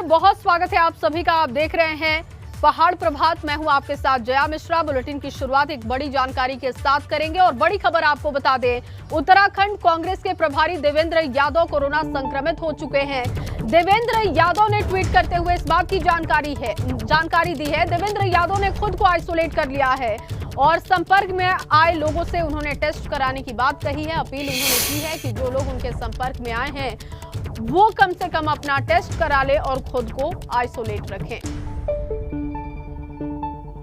नमस्कार, बहुत स्वागत है आप सभी का। आप देख रहे हैं पहाड़ प्रभात। मैं हूं आपके साथ जया मिश्रा। बुलेटिन की शुरुआत एक बड़ी जानकारी के साथ करेंगे और बड़ी खबर आपको बता दें, उत्तराखंड कांग्रेस के प्रभारी देवेंद्र यादव कोरोना संक्रमित हो चुके हैं। देवेंद्र यादव ने ट्वीट करते हुए इस बात की जानकारी दी है। देवेंद्र यादव ने खुद को आइसोलेट कर लिया है और संपर्क में आए लोगों से उन्होंने टेस्ट कराने की बात कही है। अपील उन्होंने की है कि जो लोग उनके संपर्क में आए हैं वो कम से कम अपना टेस्ट करा ले और खुद को आइसोलेट रखें।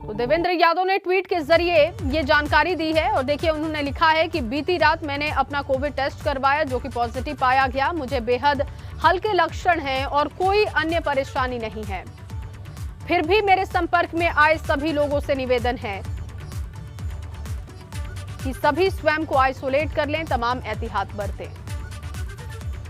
तो देवेंद्र यादव ने ट्वीट के जरिए ये जानकारी दी है और देखिए उन्होंने लिखा है कि बीती रात मैंने अपना कोविड टेस्ट करवाया जो कि पॉजिटिव पाया गया। मुझे बेहद हल्के लक्षण हैं और कोई अन्य परेशानी नहीं है। फिर भी मेरे संपर्क में आए सभी लोगों से निवेदन है कि सभी स्वयं को आइसोलेट कर लें, तमाम एहतियात बरतें।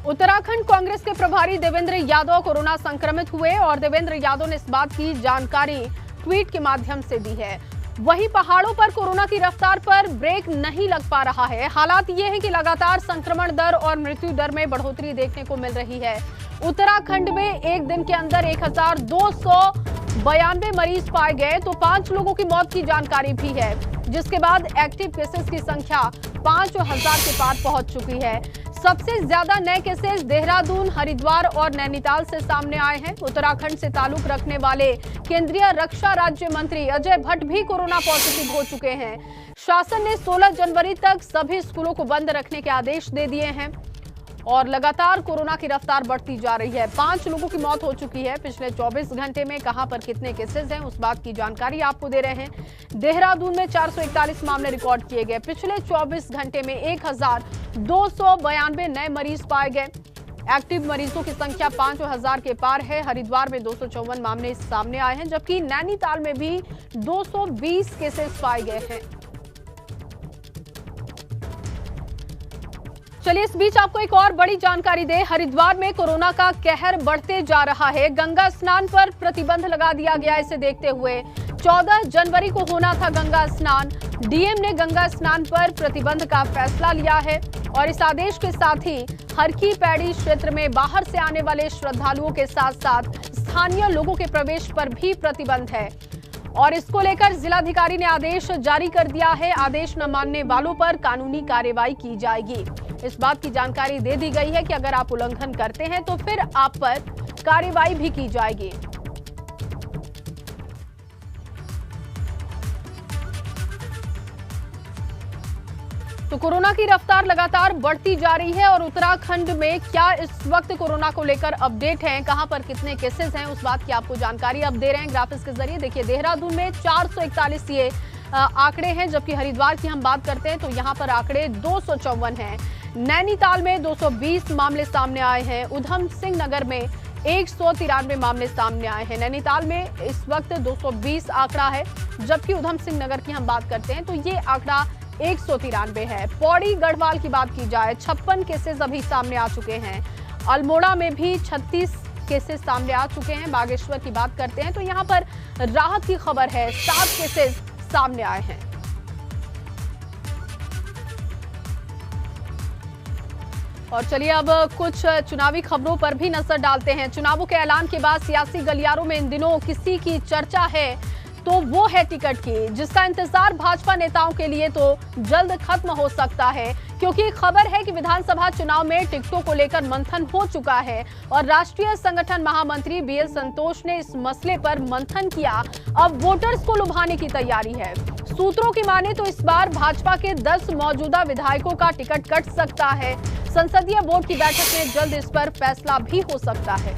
उत्तराखंड कांग्रेस के प्रभारी देवेंद्र यादव कोरोना संक्रमित हुए और देवेंद्र यादव ने इस बात की जानकारी ट्वीट के माध्यम से दी है। वहीं पहाड़ों पर कोरोना की रफ्तार पर ब्रेक नहीं लग पा रहा है। हालात ये है कि लगातार संक्रमण दर और मृत्यु दर में बढ़ोतरी देखने को मिल रही है। उत्तराखंड में एक दिन के अंदर 1292 मरीज पाए गए तो 5 लोगों की मौत की जानकारी भी है, जिसके बाद एक्टिव केसेस की संख्या 5000 के पार पहुंच चुकी है। सबसे ज्यादा नए केसेस देहरादून, हरिद्वार और नैनीताल से सामने आए हैं। उत्तराखंड से ताल्लुक रखने वाले केंद्रीय रक्षा राज्य मंत्री अजय भट्ट भी कोरोना पॉजिटिव हो चुके हैं। शासन ने 16 जनवरी तक सभी स्कूलों को बंद रखने के आदेश दे दिए हैं और लगातार कोरोना की रफ्तार बढ़ती जा रही है। 5 लोगों की मौत हो चुकी है। पिछले 24 घंटे में कहां पर कितने केसेस हैं उस बात की जानकारी आपको दे रहे हैं। देहरादून में 441 मामले रिकॉर्ड किए गए। पिछले 24 घंटे में 1292 नए मरीज पाए गए। एक्टिव मरीजों की संख्या 5000 के पार है। हरिद्वार में 254 मामले सामने आए हैं, जबकि नैनीताल में भी 220 केसेस पाए गए हैं। चलिए इस बीच आपको एक और बड़ी जानकारी दे। हरिद्वार में कोरोना का कहर बढ़ते जा रहा है। गंगा स्नान पर प्रतिबंध लगा दिया गया। इसे देखते हुए 14 जनवरी को होना था गंगा स्नान। डीएम ने गंगा स्नान पर प्रतिबंध का फैसला लिया है और इस आदेश के साथ ही हरकी पैड़ी क्षेत्र में बाहर से आने वाले श्रद्धालुओं के साथ साथ स्थानीय लोगों के प्रवेश पर भी प्रतिबंध है और इसको लेकर जिलाधिकारी ने आदेश जारी कर दिया है। आदेश न मानने वालों पर कानूनी कार्रवाई की जाएगी। इस बात की जानकारी दे दी गई है कि अगर आप उल्लंघन करते हैं तो फिर आप पर कार्रवाई भी की जाएगी। तो कोरोना की रफ्तार लगातार बढ़ती जा रही है और उत्तराखंड में क्या इस वक्त कोरोना को लेकर अपडेट है, कहां पर कितने केसेस हैं, उस बात की आपको जानकारी अब दे रहे हैं ग्राफिक्स के जरिए। देखिए देहरादून में 441 ये आंकड़े हैं, जबकि हरिद्वार की हम बात करते हैं तो यहां पर आंकड़े 254 हैं। नैनीताल में 220 मामले सामने आए हैं। उधम सिंह नगर में 193 मामले सामने आए हैं। नैनीताल में इस वक्त 220 आंकड़ा है, जबकि उधम सिंह नगर की हम बात करते हैं तो ये आंकड़ा 193 है। पौड़ी गढ़वाल की बात की जाए 56 केसेस अभी सामने आ चुके हैं। अल्मोड़ा में भी 36 केसेस सामने आ चुके हैं। बागेश्वर की बात करते हैं तो यहाँ पर राहत की खबर है, 7 केसेस सामने आए हैं। और चलिए अब कुछ चुनावी खबरों पर भी नजर डालते हैं। चुनावों के ऐलान के बाद सियासी गलियारों में इन दिनों किसी की चर्चा है तो वो है टिकट की, जिसका इंतजार भाजपा नेताओं के लिए तो जल्द खत्म हो सकता है, क्योंकि खबर है कि विधानसभा चुनाव में टिकटों को लेकर मंथन हो चुका है और राष्ट्रीय संगठन महामंत्री बीएल संतोष ने इस मसले पर मंथन किया। अब वोटर्स को लुभाने की तैयारी है। सूत्रों की माने तो इस बार भाजपा के 10 मौजूदा विधायकों का टिकट कट सकता है। संसदीय बोर्ड की बैठक में जल्द इस पर फैसला भी हो सकता है।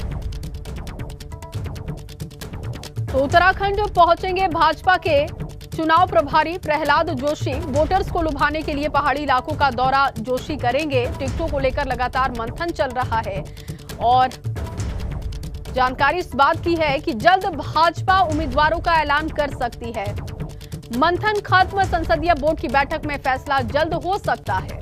तो उत्तराखंड पहुंचेंगे भाजपा के चुनाव प्रभारी प्रहलाद जोशी। वोटर्स को लुभाने के लिए पहाड़ी इलाकों का दौरा जोशी करेंगे। टिकटों को लेकर लगातार मंथन चल रहा है और जानकारी इस बात की है कि जल्द भाजपा उम्मीदवारों का ऐलान कर सकती है। मंथन खत्म, संसदीय बोर्ड की बैठक में फैसला जल्द हो सकता है।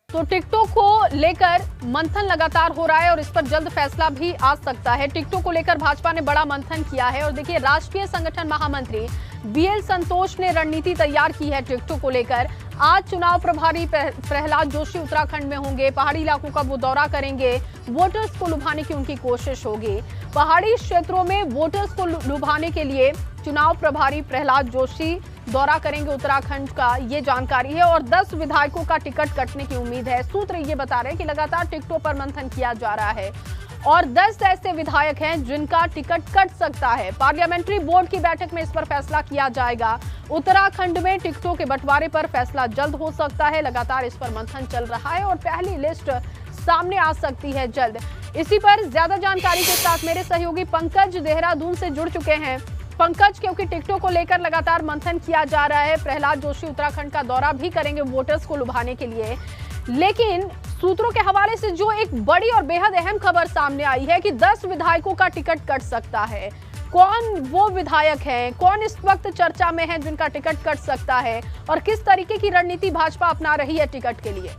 तो टिकटों को लेकर मंथन लगातार हो रहा है और इस पर जल्द फैसला भी आ सकता है। टिकटों को लेकर भाजपा ने बड़ा मंथन किया है और देखिए राष्ट्रीय संगठन महामंत्री बीएल संतोष ने रणनीति तैयार की है टिकटों को लेकर। आज चुनाव प्रभारी प्रहलाद जोशी उत्तराखंड में होंगे। पहाड़ी इलाकों का वो दौरा करेंगे। वोटर्स को लुभाने की उनकी कोशिश होगी। पहाड़ी क्षेत्रों में वोटर्स को लुभाने के लिए चुनाव प्रभारी प्रहलाद जोशी दौरा करेंगे उत्तराखंड का, ये जानकारी है। और 10 विधायकों का टिकट कटने की उम्मीद है। सूत्र ये बता रहे हैं कि लगातार टिकटों पर मंथन किया जा रहा है और 10 ऐसे विधायक हैं जिनका टिकट कट सकता है। पार्लियामेंट्री बोर्ड की बैठक में इस पर फैसला किया जाएगा। उत्तराखंड में टिकटों के बंटवारे पर फैसला जल्द हो सकता है। लगातार इस पर मंथन चल रहा है और पहली लिस्ट सामने आ सकती है जल्द। इसी पर ज्यादा जानकारी के साथ मेरे सहयोगी पंकज देहरादून से जुड़ चुके हैं। पंकज, क्योंकि टिकटों को लेकर लगातार मंथन किया जा रहा है, प्रहलाद जोशी उत्तराखंड का दौरा भी करेंगे वोटर्स को लुभाने के लिए, लेकिन सूत्रों के हवाले से जो एक बड़ी और बेहद अहम खबर सामने आई है कि 10 विधायकों का टिकट कट सकता है। कौन वो विधायक हैं, कौन इस वक्त चर्चा में है जिनका टिकट कट सकता है और किस तरीके की रणनीति भाजपा अपना रही है टिकट के लिए?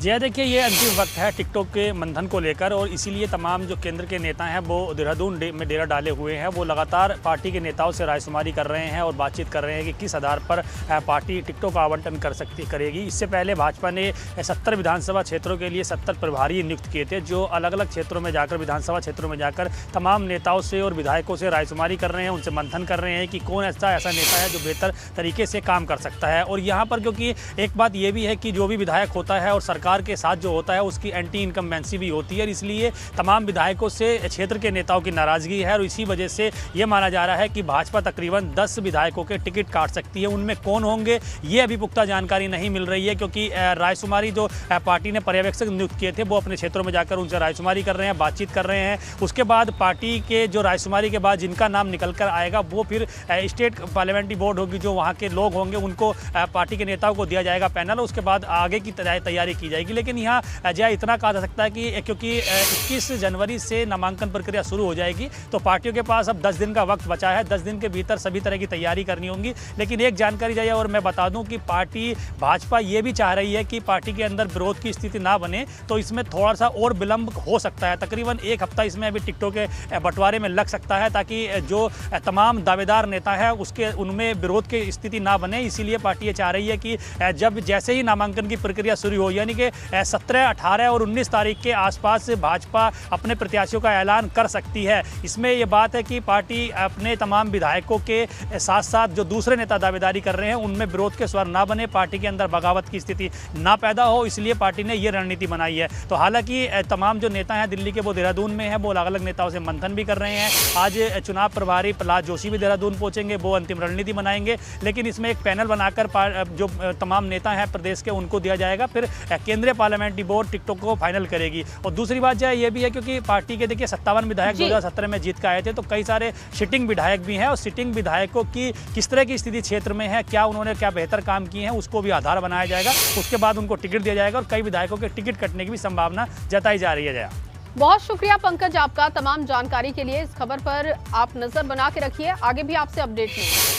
जी देखिए, ये अंतिम वक्त है टिकटों के मंथन को लेकर और इसीलिए तमाम जो केंद्र के नेता हैं वो देहरादून में डेरा डाले हुए हैं। वो लगातार पार्टी के नेताओं से रायशुमारी कर रहे हैं और बातचीत कर रहे हैं कि किस आधार पर पार्टी टिकटों का आवंटन करेगी। इससे पहले भाजपा ने 70 विधानसभा क्षेत्रों के लिए 70 प्रभारी नियुक्त किए थे, जो अलग अलग क्षेत्रों में जाकर, विधानसभा क्षेत्रों में जाकर तमाम नेताओं से और विधायकों से रायशुमारी कर रहे हैं, उनसे मंथन कर रहे हैं कि कौन ऐसा नेता है जो बेहतर तरीके से काम कर सकता है। और यहाँ पर क्योंकि एक बात ये भी है कि जो भी विधायक होता है और सरकार के साथ जो होता है उसकी एंटी इनकम्बेंसी भी होती है, इसलिए तमाम विधायकों से क्षेत्र के नेताओं की नाराजगी है और इसी वजह से ये माना जा रहा है कि भाजपा तकरीबन 10 विधायकों के टिकट काट सकती है। उनमें कौन होंगे ये अभी पुख्ता जानकारी नहीं मिल रही है, क्योंकि रायशुमारी जो पार्टी ने पर्यवेक्षक नियुक्त किए थे वो अपने क्षेत्रों में जाकर उनसे रायशुमारी कर रहे हैं, बातचीत कर रहे हैं। उसके बाद पार्टी के जो रायशुमारी के बाद जिनका नाम निकल कर आएगा वो फिर स्टेट पार्लियामेंट्री बोर्ड होगी, जो वहाँ के लोग होंगे उनको पार्टी के नेताओं को दिया जाएगा पैनल, उसके बाद आगे की तैयारी की जाएगी। लेकिन यहाँ जय इतना कहा जा सकता है कि क्योंकि 21 जनवरी से नामांकन प्रक्रिया शुरू हो जाएगी तो पार्टियों के पास अब 10 दिन का वक्त बचा है। 10 दिन के भीतर सभी तरह की तैयारी करनी होगी। लेकिन एक जानकारी जाए और मैं बता दूं कि पार्टी भाजपा ये भी चाह रही है कि पार्टी के अंदर विरोध की स्थिति ना बने, तो इसमें थोड़ा सा और विलंब हो सकता है। तकरीबन 1 हफ्ता इसमें अभी टिकटों के बंटवारे में लग सकता है, ताकि जो तमाम दावेदार नेता है उनमें विरोध की स्थिति ना बने। इसीलिए पार्टी ये चाह रही है कि जब जैसे ही नामांकन की प्रक्रिया शुरू हो, यानी कि 17, 18 और 19 तारीख के आसपास भाजपा अपने प्रत्याशियों का ऐलान कर सकती है। इसमें यह बात है कि पार्टी अपने तमाम विधायकों के साथ साथ जो दूसरे नेता दावेदारी कर रहे हैं उनमें विरोध के स्वर ना बने, पार्टी के अंदर बगावत की स्थिति ना पैदा हो, इसलिए पार्टी ने ये रणनीति बनाई है। तो हालांकि तमाम जो नेता हैं दिल्ली के वो देहरादून में हैं, वो अलग अलग नेताओं से मंथन भी कर रहे हैं। आज चुनाव प्रभारी प्रहलाद जोशी भी देहरादून पहुंचेंगे, वो अंतिम रणनीति बनाएंगे। लेकिन इसमें एक पैनल बनाकर जो तमाम नेता हैं प्रदेश के उनको दिया जाएगा, फिर केंद्रीय पार्लियामेंट्री बोर्ड टिकटों को फाइनल करेगी। और दूसरी बात ये भी है क्योंकि पार्टी के देखिए 57 विधायक 2017 में जीत के आए थे, तो कई सारे सिटिंग विधायक भी हैं और सिटिंग विधायकों की किस तरह की स्थिति क्षेत्र में है, उन्होंने क्या बेहतर काम किए हैं, उसको भी आधार बनाया जाएगा। उसके बाद उनको टिकट दिया जाएगा और कई विधायकों के टिकट कटने की भी संभावना जताई जा रही है। जया, बहुत शुक्रिया पंकज आपका तमाम जानकारी के लिए। इस खबर पर आप नजर बना के रखिए, आगे भी आपसे अपडेट लेंगे।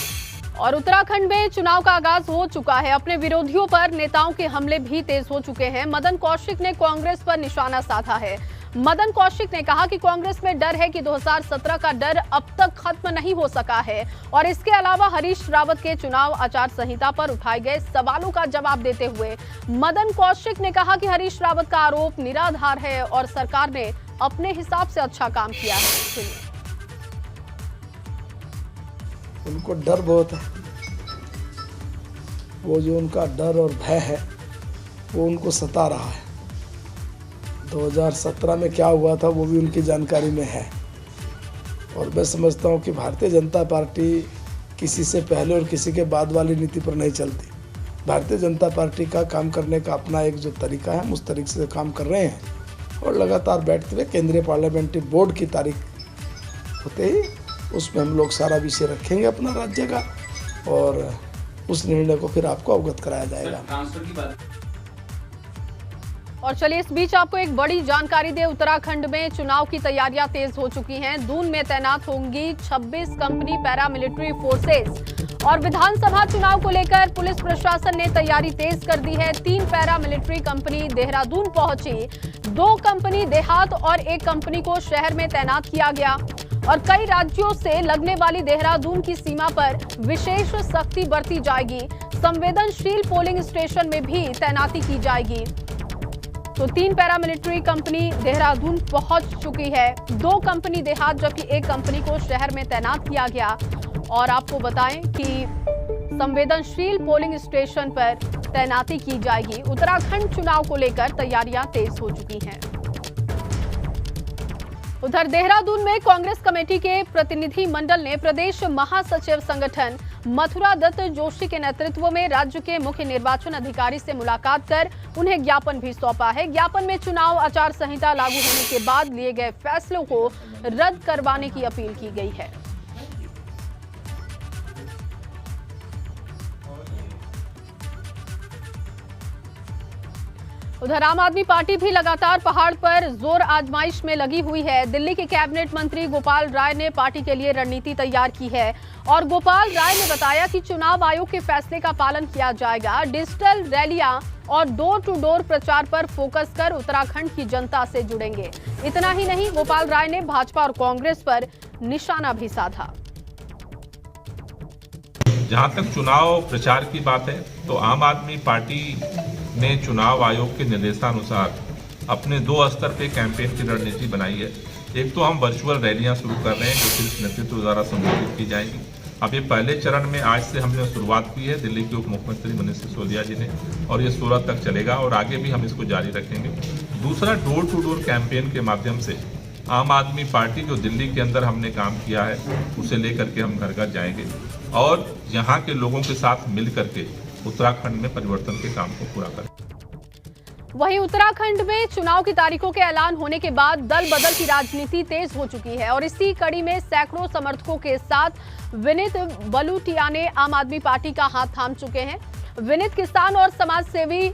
और उत्तराखंड में चुनाव का आगाज हो चुका है। अपने विरोधियों पर नेताओं के हमले भी तेज हो चुके हैं। मदन कौशिक ने कांग्रेस पर निशाना साधा है। मदन कौशिक ने कहा कि कांग्रेस में डर है कि 2017 का डर अब तक खत्म नहीं हो सका है। और इसके अलावा हरीश रावत के चुनाव आचार संहिता पर उठाए गए सवालों का जवाब देते हुए मदन कौशिक ने कहा कि हरीश रावत का आरोप निराधार है और सरकार ने अपने हिसाब से अच्छा काम किया है। सुनिए। उनको डर बहुत है, वो जो उनका डर और भय है वो उनको सता रहा है। 2017 में क्या हुआ था वो भी उनकी जानकारी में है। और मैं समझता हूँ कि भारतीय जनता पार्टी किसी से पहले और किसी के बाद वाली नीति पर नहीं चलती। भारतीय जनता पार्टी का काम करने का अपना एक जो तरीका है, हम उस तरीके से काम कर रहे हैं। और लगातार बैठते हुए केंद्रीय पार्लियामेंट्री बोर्ड की तारीख होते ही उसमें हम लोग सारा विषय रखेंगे अपना राज्य का और उस निर्णय को फिर आपको अवगत कराया जाएगा। और चलिए इस बीच आपको एक बड़ी जानकारी दे, उत्तराखंड में चुनाव की तैयारियां तेज हो चुकी हैं। दून में तैनात होंगी 26 कंपनी पैरामिलिट्री फोर्सेस। और विधानसभा चुनाव को लेकर पुलिस प्रशासन ने तैयारी तेज कर दी है। 3 पैरामिलिट्री कंपनी देहरादून पहुंची, 2 कंपनी देहात और 1 कंपनी को शहर में तैनात किया गया। और कई राज्यों से लगने वाली देहरादून की सीमा पर विशेष सख्ती बरती जाएगी। संवेदनशील पोलिंग स्टेशन में भी तैनाती की जाएगी। तो 3 पैरामिलिट्री कंपनी देहरादून पहुंच चुकी है, 2 कंपनी देहात जबकि 1 कंपनी को शहर में तैनात किया गया। और आपको बताएं कि संवेदनशील पोलिंग स्टेशन पर तैनाती की जाएगी। उत्तराखंड चुनाव को लेकर तैयारियां तेज हो चुकी हैं। उधर देहरादून में कांग्रेस कमेटी के प्रतिनिधि मंडल ने प्रदेश महासचिव संगठन मथुरा दत्त जोशी के नेतृत्व में राज्य के मुख्य निर्वाचन अधिकारी से मुलाकात कर उन्हें ज्ञापन भी सौंपा है। ज्ञापन में चुनाव आचार संहिता लागू होने के बाद लिए गए फैसलों को रद्द करवाने की अपील की गई है। उधर आम आदमी पार्टी भी लगातार पहाड़ पर जोर आजमाइश में लगी हुई है। दिल्ली के कैबिनेट मंत्री गोपाल राय ने पार्टी के लिए रणनीति तैयार की है और गोपाल राय ने बताया कि चुनाव आयोग के फैसले का पालन किया जाएगा। डिजिटल रैलियां और डोर टू डोर प्रचार पर फोकस कर उत्तराखंड की जनता से जुड़ेंगे। इतना ही नहीं, गोपाल राय ने भाजपा और कांग्रेस पर निशाना भी साधा। जहां तक चुनाव प्रचार की बात है तो आम आदमी पार्टी ने चुनाव आयोग के निर्देशानुसार अपने 2 स्तर पे कैंपेन की रणनीति बनाई है। एक तो हम वर्चुअल रैलियां शुरू कर रहे हैं जो सिर्फ नेतृत्व द्वारा संबोधित की जाएंगी। अब ये पहले चरण में आज से हमने शुरुआत की है दिल्ली के उप मुख्यमंत्री मनीष सिसोदिया जी ने, और ये 16 तक चलेगा और आगे भी हम इसको जारी रखेंगे। दूसरा, डोर टू डोर कैंपेन के माध्यम से आम आदमी पार्टी जो दिल्ली के अंदर हमने काम किया है उसे लेकर के हम घर घर जाएंगे और यहाँ के लोगों के साथ मिल करके उत्तराखंड में परिवर्तन के काम को पूरा करें। वहीं उत्तराखंड में चुनाव की तारीखों के ऐलान होने के बाद दल बदल की राजनीति तेज हो चुकी है और इसी कड़ी में सैकड़ों समर्थकों के साथ विनीत बलूटिया ने आम आदमी पार्टी का हाथ थाम चुके हैं। विनीत किसान और समाज सेवी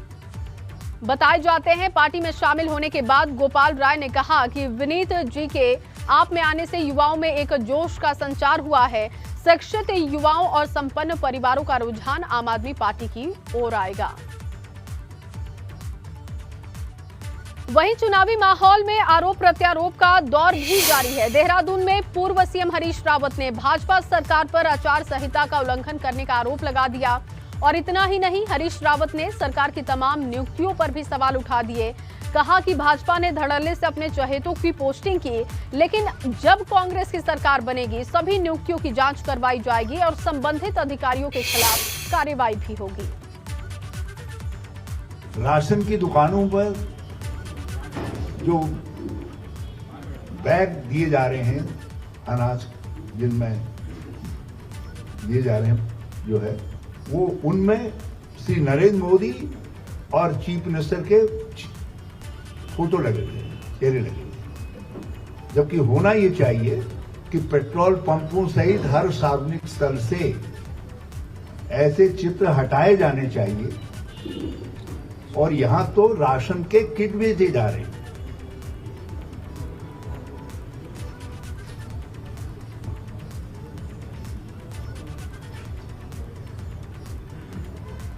बताए जाते हैं। पार्टी में शामिल होने के बाद गोपाल राय ने कहा कि विनीत जी के आप में आने से युवाओं में एक जोश का संचार हुआ है। शिक्षित युवाओं और संपन्न परिवारों का रुझान आम आदमी पार्टी की ओर आएगा। वहीं चुनावी माहौल में आरोप प्रत्यारोप का दौर भी जारी है। देहरादून में पूर्व सीएम हरीश रावत ने भाजपा सरकार पर आचार संहिता का उल्लंघन करने का आरोप लगा दिया और इतना ही नहीं, हरीश रावत ने सरकार की तमाम नियुक्तियों पर भी सवाल उठा दिए। कहा कि भाजपा ने धड़ल्ले से अपने चहेतों की पोस्टिंग की, लेकिन जब कांग्रेस की सरकार बनेगी सभी नियुक्तियों की जांच करवाई जाएगी और संबंधित अधिकारियों के खिलाफ कार्रवाई भी होगी। राशन की दुकानों पर जो बैग दिए जा रहे हैं, अनाज जिनमें दिए जा रहे हैं जो है वो, उनमें श्री नरेंद्र मोदी और चीफ मिनिस्टर के फोटो लगे हुए, चेहरे लगे हुए। जबकि होना ये चाहिए कि पेट्रोल पंपों सहित हर सार्वजनिक स्थल से ऐसे चित्र हटाए जाने चाहिए और यहां तो राशन के किट भेजे जा रहे हैं।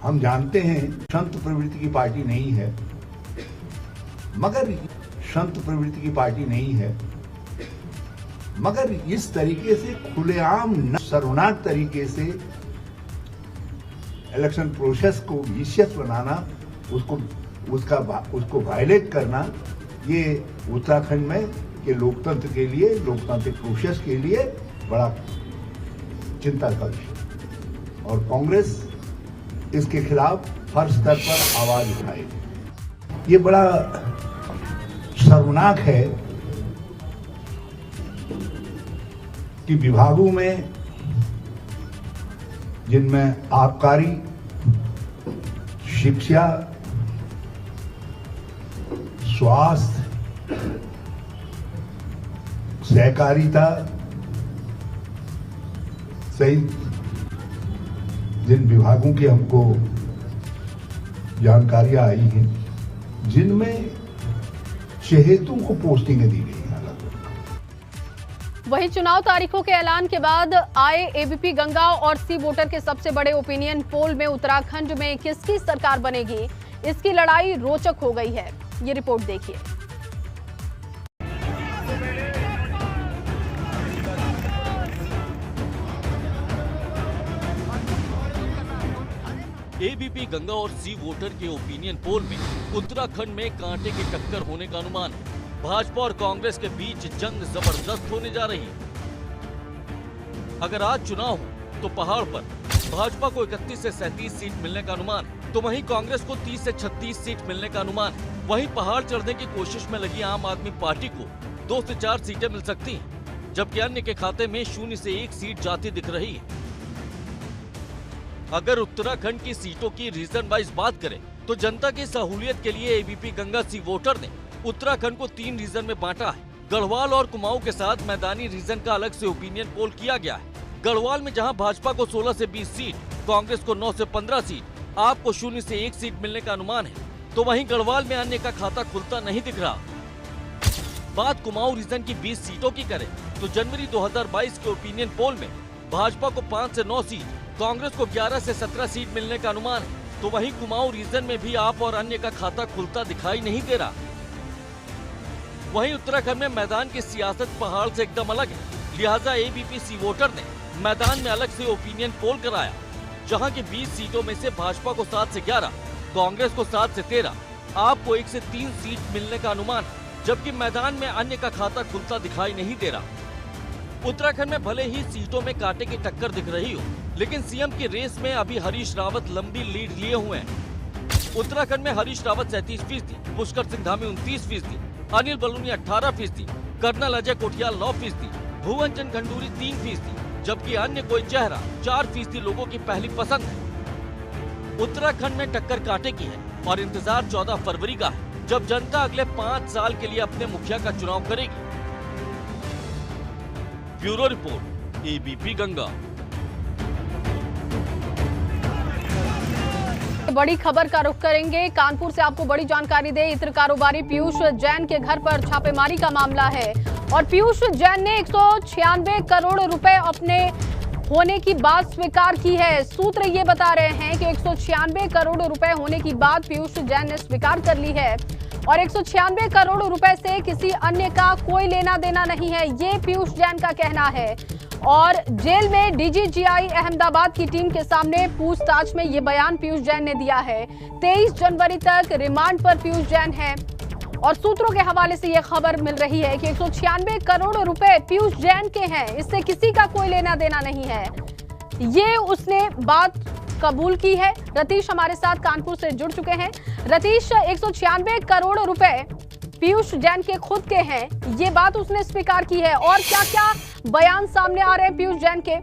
हम जानते हैं संत प्रवृत्ति की पार्टी नहीं है, मगर संत प्रवृत्ति की पार्टी नहीं है, मगर इस तरीके से खुलेआम शर्मनाक तरीके से इलेक्शन प्रोसेस को विशिष्ट बनाना, उसको वायलेट करना, ये उत्तराखंड में के लोकतंत्र के लिए, लोकतांत्रिक प्रोसेस के लिए बड़ा चिंता का विषय। और कांग्रेस इसके खिलाफ हर स्तर पर आवाज उठाएगी। ये बड़ा शर्मनाक है कि विभागों में जिनमें आबकारी, शिक्षा, स्वास्थ्य, सहकारिता सहित जिन विभागों की हमको जानकारियां आई हैं, जिनमें चहेतों को पोस्टिंगें दी गई हैं। वहीं चुनाव तारीखों के ऐलान के बाद आए एबीपी गंगा और सी वोटर के सबसे बड़े ओपिनियन पोल में उत्तराखंड में किसकी सरकार बनेगी, इसकी लड़ाई रोचक हो गई है। ये रिपोर्ट देखिए। एबीपी गंगा और सी वोटर के ओपिनियन पोल में उत्तराखंड में कांटे की टक्कर होने का अनुमान है। भाजपा और कांग्रेस के बीच जंग जबरदस्त होने जा रही है। अगर आज चुनाव हो तो पहाड़ पर भाजपा को 31 से 37 सीट मिलने का अनुमान है, तो वहीं कांग्रेस को 30 से 36 सीट मिलने का अनुमान है। वहीं पहाड़ चढ़ने की कोशिश में लगी आम आदमी पार्टी को 2 से 4 सीटें मिल सकती हैं, जबकि अन्य के खाते में 0 से 1 सीट जाती दिख रही है। अगर उत्तराखंड की सीटों की रीजन वाइज बात करें तो जनता की सहूलियत के लिए एबीपी गंगा सी वोटर ने उत्तराखंड को 3 रीजन में बांटा है। गढ़वाल और कुमाऊं के साथ मैदानी रीजन का अलग से ओपिनियन पोल किया गया है। गढ़वाल में जहां भाजपा को 16 से 20 सीट, कांग्रेस को 9 से 15 सीट, आपको 0 से 1 सीट मिलने का अनुमान है, तो वहीं गढ़वाल में अन्य का खाता खुलता नहीं दिख रहा। बात कुमाऊं रीजन की 20 सीटों की करें तो जनवरी 2022 के ओपिनियन पोल में भाजपा को 5 से 9 सीट, कांग्रेस को 11 से 17 सीट मिलने का अनुमान है, तो वहीं कुमाऊं रीजन में भी आप और अन्य का खाता खुलता दिखाई नहीं दे रहा। वहीं उत्तराखंड में मैदान की सियासत पहाड़ से एकदम अलग है, लिहाजा एबीपी सी वोटर ने मैदान में अलग से ओपिनियन पोल कराया, जहां की 20 सीटों में से भाजपा को 7 से 11, कांग्रेस को 7 से 13, आपको 1 से 3 सीट मिलने का अनुमान है, जबकि मैदान में अन्य का खाता खुलता दिखाई नहीं दे रहा। उत्तराखंड में भले ही सीटों में कांटे की टक्कर दिख रही हो, लेकिन सीएम की रेस में अभी हरीश रावत लंबी लीड लिए हुए हैं। उत्तराखंड में हरीश रावत 37%, पुष्कर सिंह धामी 29%, अनिल बलूनी 18%, कर्नल अजय कोठियाल 9%, भुवन चंद खंडूरी 3%, जबकि अन्य कोई चेहरा 4% लोगों की पहली पसंद है। उत्तराखंड में टक्कर कांटे की है और इंतजार 14 फरवरी का है, जब जनता अगले 5 साल के लिए अपने मुखिया का चुनाव करेगी। Bureau report, ABP Ganga. बड़ी खबर का रुख करेंगे। कानपुर से आपको बड़ी जानकारी दे, इत्र कारोबारी पीयूष जैन के घर पर छापेमारी का मामला है और पीयूष जैन ने 196 करोड़ रुपए अपने होने की बात स्वीकार की है। सूत्र ये बता रहे हैं कि 196 करोड़ रुपए होने की बात पीयूष जैन ने स्वीकार कर ली है और 196 करोड़ रुपए से किसी अन्य का कोई लेना देना नहीं है, ये पीयूष जैन का कहना है। और जेल में डीजीजीआई अहमदाबाद की टीम के सामने पूछताछ में ये बयान पीयूष जैन ने दिया है। 23 जनवरी तक रिमांड पर पीयूष जैन है और सूत्रों के हवाले से ये खबर मिल रही है कि 196 करोड़ रुपए पीयूष जैन के हैं, इससे किसी का कोई लेना देना नहीं है, ये उसने बात कबूल की है। रतीश हमारे साथ कानपुर से जुड़ चुके हैं। रतीश, 196 करोड़ रुपए पीयूष जैन के खुद के हैं, ये बात उसने स्वीकार की है और क्या क्या बयान सामने आ रहे हैं पीयूष जैन के?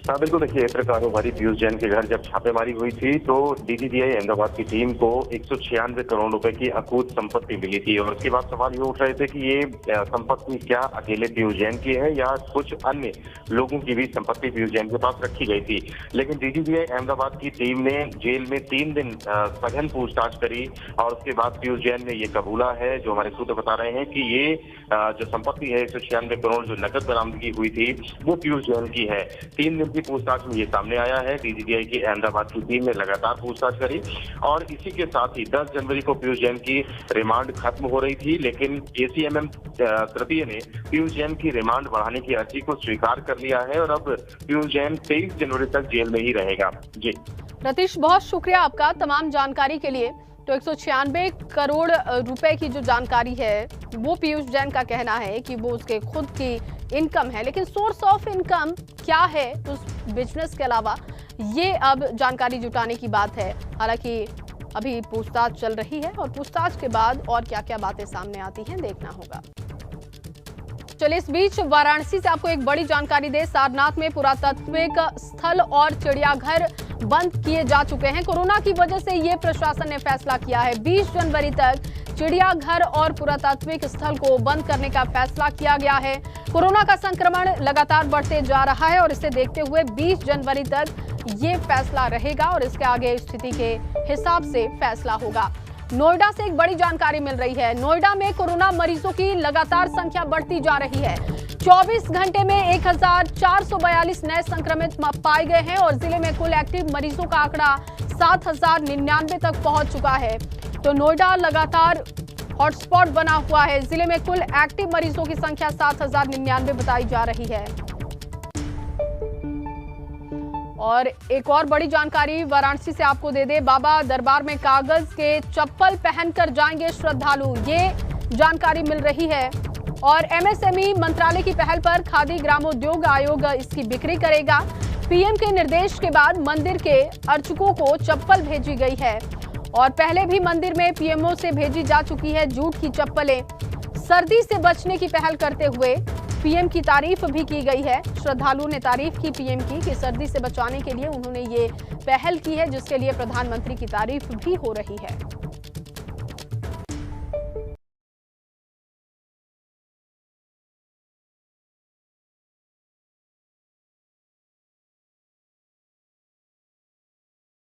हाँ बिल्कुल, देखिए इत्र कारोबारी पीयूष जैन के घर जब छापेमारी हुई थी तो डीजीजीआई अहमदाबाद की टीम को 196 करोड़ रुपए की अकूत संपत्ति मिली थी और उसके बाद सवाल ये उठ रहे थे कि ये संपत्ति क्या अकेले पीयूष जैन की है या कुछ अन्य लोगों की भी संपत्ति पीयूष जैन के पास रखी गई थी। लेकिन डीजीजीआई अहमदाबाद की टीम ने जेल में 3 दिन सघन पूछताछ करी और उसके बाद पीयूष जैन ने ये कबूला है, जो हमारे सूत्र बता रहे हैं कि ये जो संपत्ति है 196 करोड़ जो नकद बरामदगी हुई थी वो पीयूष जैन की है। 3 दिन पूछताछ में ये सामने आया है। डीजीजीआई की अहमदाबाद की टीम ने लगातार पूछताछ करी और इसी के साथ ही 10 जनवरी को पीयूष जैन की रिमांड खत्म हो रही थी, लेकिन एसीएमएम तृतीय ने पीयूष जैन की रिमांड बढ़ाने की अर्जी को स्वीकार कर लिया है और अब पीयूष जैन 23 जनवरी तक जेल में ही रहेगा। जी रतीश, बहुत शुक्रिया आपका तमाम जानकारी के लिए। तो 196 करोड़ रुपए की जो जानकारी है वो पीयूष जैन का कहना है कि वो उसके खुद की इनकम है, लेकिन सोर्स ऑफ इनकम क्या है उस बिजनेस के अलावा, ये अब जानकारी जुटाने की बात है। हालांकि अभी पूछताछ चल रही है और पूछताछ के बाद और क्या क्या बातें सामने आती हैं देखना होगा। चलिए, इस बीच वाराणसी से आपको एक बड़ी जानकारी दे, सारनाथ में पुरातात्विक स्थल और चिड़ियाघर बंद किए जा चुके हैं। कोरोना की वजह से ये प्रशासन ने फैसला किया है। 20 जनवरी तक चिड़ियाघर और पुरातात्विक स्थल को बंद करने का फैसला किया गया है। कोरोना का संक्रमण लगातार बढ़ते जा रहा है और इसे देखते हुए 20 जनवरी तक ये फैसला रहेगा और इसके आगे स्थिति के हिसाब से फैसला होगा। नोएडा से एक बड़ी जानकारी मिल रही है। नोएडा में कोरोना मरीजों की लगातार संख्या बढ़ती जा रही है। 24 घंटे में 1442 नए संक्रमित पाए गए हैं और जिले में कुल एक्टिव मरीजों का आंकड़ा 7099 तक पहुंच चुका है। तो नोएडा लगातार हॉटस्पॉट बना हुआ है। जिले में कुल एक्टिव मरीजों की संख्या 7099 बताई जा रही है। और एक और बड़ी जानकारी वाराणसी से आपको दे दे, बाबा दरबार में कागज के चप्पल पहनकर जाएंगे श्रद्धालु, ये जानकारी मिल रही है। और एमएसएमई मंत्रालय की पहल पर खादी ग्रामोद्योग आयोग इसकी बिक्री करेगा। पीएम के निर्देश के बाद मंदिर के अर्चकों को चप्पल भेजी गई है और पहले भी मंदिर में पीएमओ से भेजी जा चुकी है जूट की चप्पलें। सर्दी से बचने की पहल करते हुए पीएम की तारीफ भी की गई है। श्रद्धालुओं ने तारीफ की पीएम की कि सर्दी से बचाने के लिए उन्होंने ये पहल की है, जिसके लिए प्रधानमंत्री की तारीफ भी हो रही है।